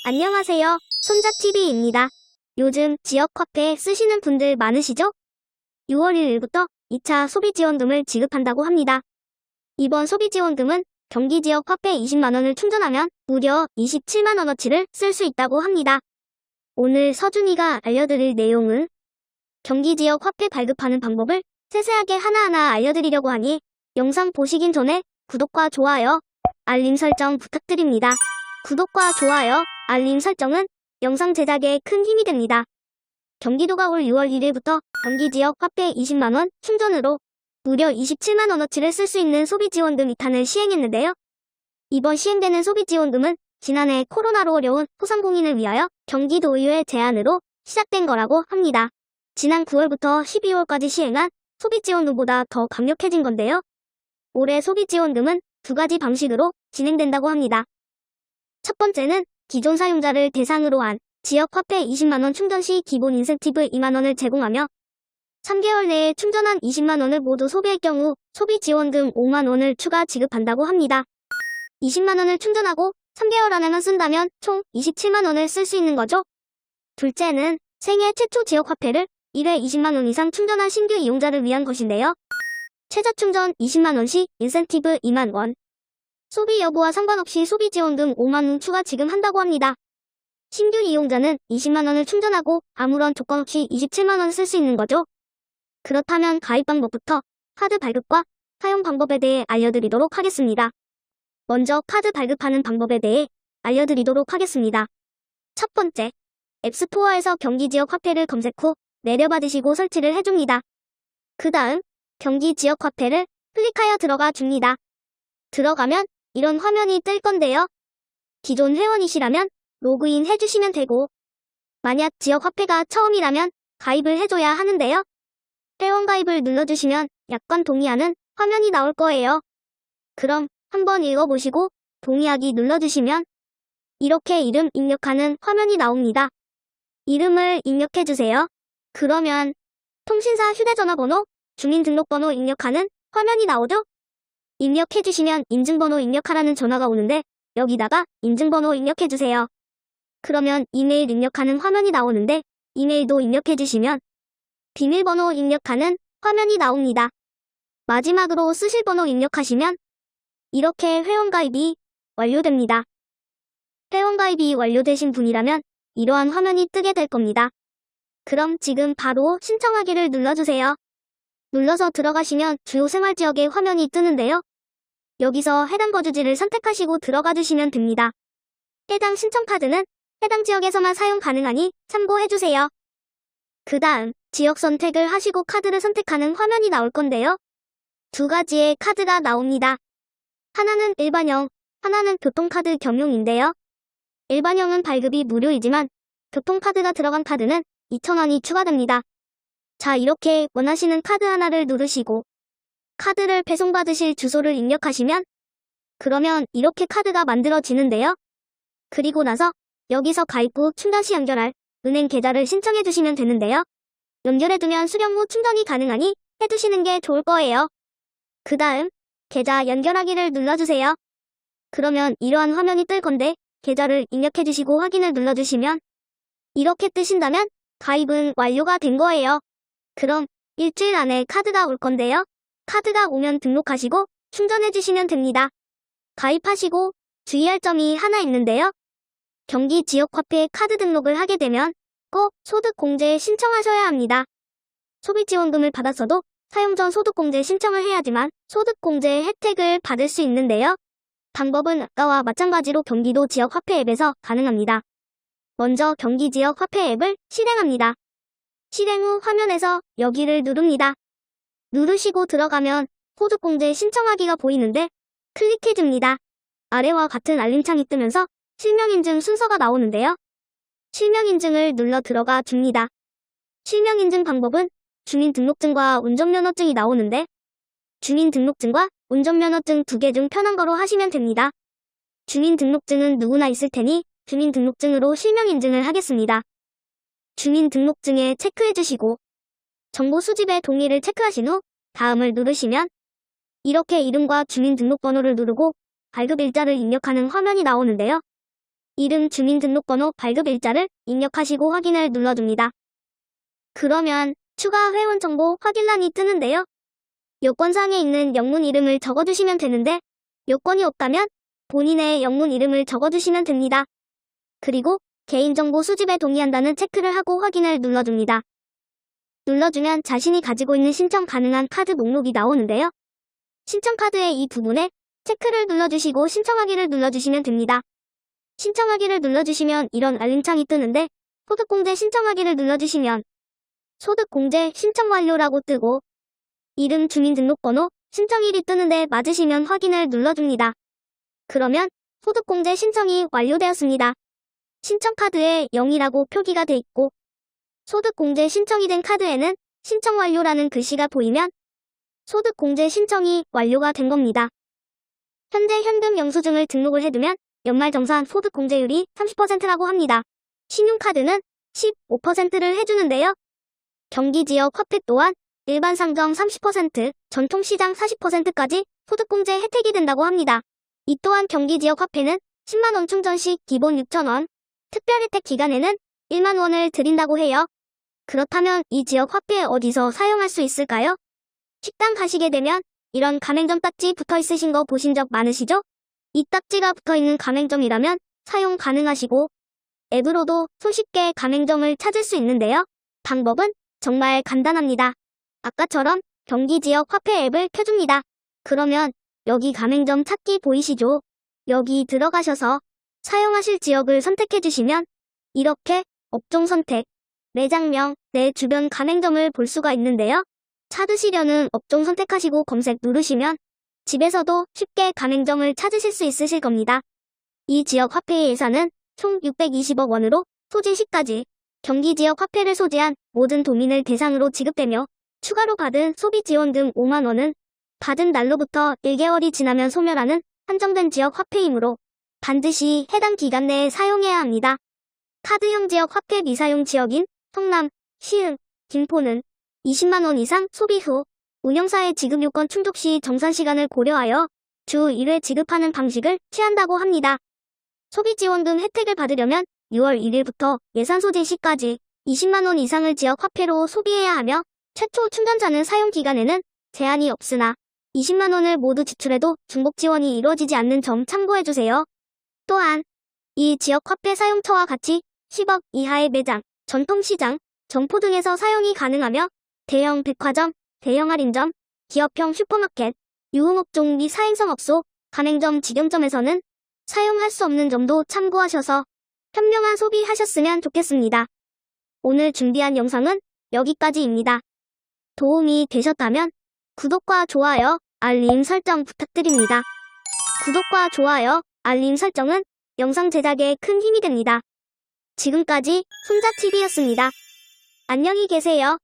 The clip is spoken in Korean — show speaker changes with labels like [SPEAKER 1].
[SPEAKER 1] 안녕하세요. 손잡TV입니다. 요즘 지역화폐 쓰시는 분들 많으시죠? 6월 1일부터 2차 소비지원금을 지급한다고 합니다. 이번 소비지원금은 경기지역 화폐 20만원을 충전하면 무려 27만원어치를 쓸 수 있다고 합니다. 오늘 서준이가 알려드릴 내용은 경기지역 화폐 발급하는 방법을 세세하게 하나하나 알려드리려고 하니 영상 보시긴 전에 구독과 좋아요, 알림 설정 부탁드립니다. 구독과 좋아요, 알림 설정은 영상 제작에 큰 힘이 됩니다. 경기도가 올 6월 1일부터 경기지역 화폐 20만원 충전으로 무려 27만원어치를 쓸 수 있는 소비지원금 2탄을 시행했는데요. 이번 시행되는 소비지원금은 지난해 코로나로 어려운 소상공인을 위하여 경기도의회 제안으로 시작된 거라고 합니다. 지난 9월부터 12월까지 시행한 소비지원금보다 더 강력해진 건데요. 올해 소비지원금은 두 가지 방식으로 진행된다고 합니다. 첫 번째는 기존 사용자를 대상으로 한 지역화폐 20만원 충전 시 기본 인센티브 2만원을 제공하며 3개월 내에 충전한 20만원을 모두 소비할 경우 소비지원금 5만원을 추가 지급한다고 합니다. 20만원을 충전하고 3개월 안에만 쓴다면 총 27만원을 쓸 수 있는 거죠. 둘째는 생애 최초 지역화폐를 1회 20만원 이상 충전한 신규 이용자를 위한 것인데요. 최저 충전 20만원 시 인센티브 2만원. 소비 여부와 상관없이 소비지원금 5만원 추가 지급한다고 합니다. 신규 이용자는 20만원을 충전하고 아무런 조건 없이 27만원을 쓸 수 있는 거죠. 그렇다면 가입 방법부터 카드 발급과 사용 방법에 대해 알려드리도록 하겠습니다. 먼저 카드 발급하는 방법에 대해 알려드리도록 하겠습니다. 첫 번째, 앱스토어에서 경기지역 화폐를 검색 후 내려받으시고 설치를 해줍니다. 그 다음 경기지역 화폐를 클릭하여 들어가 줍니다. 들어가면 이런 화면이 뜰 건데요. 기존 회원이시라면 로그인 해주시면 되고, 만약 지역 화폐가 처음이라면 가입을 해줘야 하는데요. 회원 가입을 눌러주시면 약관 동의하는 화면이 나올 거예요. 그럼 한번 읽어보시고 동의하기 눌러주시면 이렇게 이름 입력하는 화면이 나옵니다. 이름을 입력해주세요. 그러면 통신사 휴대전화번호, 주민등록번호 입력하는 화면이 나오죠? 입력해주시면 인증번호 입력하라는 전화가 오는데 여기다가 인증번호 입력해주세요. 그러면 이메일 입력하는 화면이 나오는데 이메일도 입력해주시면 비밀번호 입력하는 화면이 나옵니다. 마지막으로 쓰실 번호 입력하시면 이렇게 회원가입이 완료됩니다. 회원가입이 완료되신 분이라면 이러한 화면이 뜨게 될 겁니다. 그럼 지금 바로 신청하기를 눌러주세요. 눌러서 들어가시면 주요 생활지역의 화면이 뜨는데요. 여기서 해당 거주지를 선택하시고 들어가 주시면 됩니다. 해당 신청카드는 해당 지역에서만 사용 가능하니 참고해주세요. 그 다음 지역 선택을 하시고 카드를 선택하는 화면이 나올 건데요. 두 가지의 카드가 나옵니다. 하나는 일반형, 하나는 교통카드 겸용인데요. 일반형은 발급이 무료이지만 교통카드가 들어간 카드는 2,000원이 추가됩니다. 자, 이렇게 원하시는 카드 하나를 누르시고 카드를 배송받으실 주소를 입력하시면 그러면 이렇게 카드가 만들어지는데요. 그리고 나서 여기서 가입 후 충전 시 연결할 은행 계좌를 신청해 주시면 되는데요. 연결해두면 수령 후 충전이 가능하니 해두시는 게 좋을 거예요. 그 다음 계좌 연결하기를 눌러주세요. 그러면 이러한 화면이 뜰 건데 계좌를 입력해 주시고 확인을 눌러주시면 이렇게 뜨신다면 가입은 완료가 된 거예요. 그럼 일주일 안에 카드가 올 건데요. 카드가 오면 등록하시고 충전해 주시면 됩니다. 가입하시고 주의할 점이 하나 있는데요. 경기 지역화폐 카드 등록을 하게 되면 꼭 소득공제 신청하셔야 합니다. 소비지원금을 받았어도 사용 전 소득공제 신청을 해야지만 소득공제 혜택을 받을 수 있는데요. 방법은 아까와 마찬가지로 경기도 지역화폐 앱에서 가능합니다. 먼저 경기 지역화폐 앱을 실행합니다. 실행 후 화면에서 여기를 누릅니다. 누르시고 들어가면 소득공제 신청하기가 보이는데 클릭해줍니다. 아래와 같은 알림창이 뜨면서 실명인증 순서가 나오는데요. 실명인증을 눌러 들어가 줍니다. 실명인증 방법은 주민등록증과 운전면허증이 나오는데 주민등록증과 운전면허증 두 개 중 편한 거로 하시면 됩니다. 주민등록증은 누구나 있을 테니 주민등록증으로 실명인증을 하겠습니다. 주민등록증에 체크해주시고 정보 수집에 동의를 체크하신 후 다음을 누르시면 이렇게 이름과 주민등록번호를 누르고 발급일자를 입력하는 화면이 나오는데요. 이름, 주민등록번호, 발급일자를 입력하시고 확인을 눌러줍니다. 그러면 추가 회원 정보 확인란이 뜨는데요. 여권상에 있는 영문 이름을 적어주시면 되는데 여권이 없다면 본인의 영문 이름을 적어주시면 됩니다. 그리고 개인정보 수집에 동의한다는 체크를 하고 확인을 눌러줍니다. 눌러주면 자신이 가지고 있는 신청 가능한 카드 목록이 나오는데요. 신청카드의 이 부분에 체크를 눌러주시고 신청하기를 눌러주시면 됩니다. 신청하기를 눌러주시면 이런 알림창이 뜨는데 소득공제 신청하기를 눌러주시면 소득공제 신청 완료라고 뜨고 이름, 주민등록번호, 신청일이 뜨는데 맞으시면 확인을 눌러줍니다. 그러면 소득공제 신청이 완료되었습니다. 신청카드에 0이라고 표기가 돼 있고 소득공제 신청이 된 카드에는 신청 완료라는 글씨가 보이면 소득공제 신청이 완료가 된 겁니다. 현재 현금 영수증을 등록을 해두면 연말정산 소득공제율이 30%라고 합니다. 신용카드는 15%를 해주는데요. 경기지역 화폐 또한 일반 상점 30%, 전통시장 40%까지 소득공제 혜택이 된다고 합니다. 이 또한 경기지역 화폐는 10만원 충전 시 기본 6,000원, 특별 혜택 기간에는 1만원을 드린다고 해요. 그렇다면 이 지역 화폐 어디서 사용할 수 있을까요? 식당 가시게 되면 이런 가맹점 딱지 붙어 있으신 거 보신 적 많으시죠? 이 딱지가 붙어 있는 가맹점이라면 사용 가능하시고 앱으로도 손쉽게 가맹점을 찾을 수 있는데요. 방법은 정말 간단합니다. 아까처럼 경기지역 화폐 앱을 켜줍니다. 그러면 여기 가맹점 찾기 보이시죠? 여기 들어가셔서 사용하실 지역을 선택해주시면 이렇게 업종 선택, 매장명, 내 주변 가맹점을 볼 수가 있는데요. 찾으시려는 업종 선택하시고 검색 누르시면 집에서도 쉽게 가맹점을 찾으실 수 있으실 겁니다. 이 지역 화폐의 예산은 총 620억 원으로 소진 시까지 경기지역 화폐를 소지한 모든 도민을 대상으로 지급되며 추가로 받은 소비지원금 5만 원은 받은 날로부터 1개월이 지나면 소멸하는 한정된 지역 화폐이므로 반드시 해당 기간 내에 사용해야 합니다. 카드형 지역 화폐 미사용 지역인 성남, 시흥, 김포는 20만 원 이상 소비 후 운영사의 지급 요건 충족 시 정산 시간을 고려하여 주 1회 지급하는 방식을 취한다고 합니다. 소비지원금 혜택을 받으려면 6월 1일부터 예산 소진 시까지 20만 원 이상을 지역 화폐로 소비해야 하며 최초 충전자는 사용 기간에는 제한이 없으나 20만 원을 모두 지출해도 중복 지원이 이루어지지 않는 점 참고해주세요. 또한 이 지역 화폐 사용처와 같이 10억 이하의 매장, 전통시장, 점포 등에서 사용이 가능하며 대형 백화점, 대형 할인점, 기업형 슈퍼마켓, 유흥업종 및 사행성업소, 가맹점, 직영점에서는 사용할 수 없는 점도 참고하셔서 현명한 소비하셨으면 좋겠습니다. 오늘 준비한 영상은 여기까지입니다. 도움이 되셨다면 구독과 좋아요, 알림 설정 부탁드립니다. 구독과 좋아요, 알림 설정은 영상 제작에 큰 힘이 됩니다. 지금까지 손자TV였습니다. 안녕히 계세요.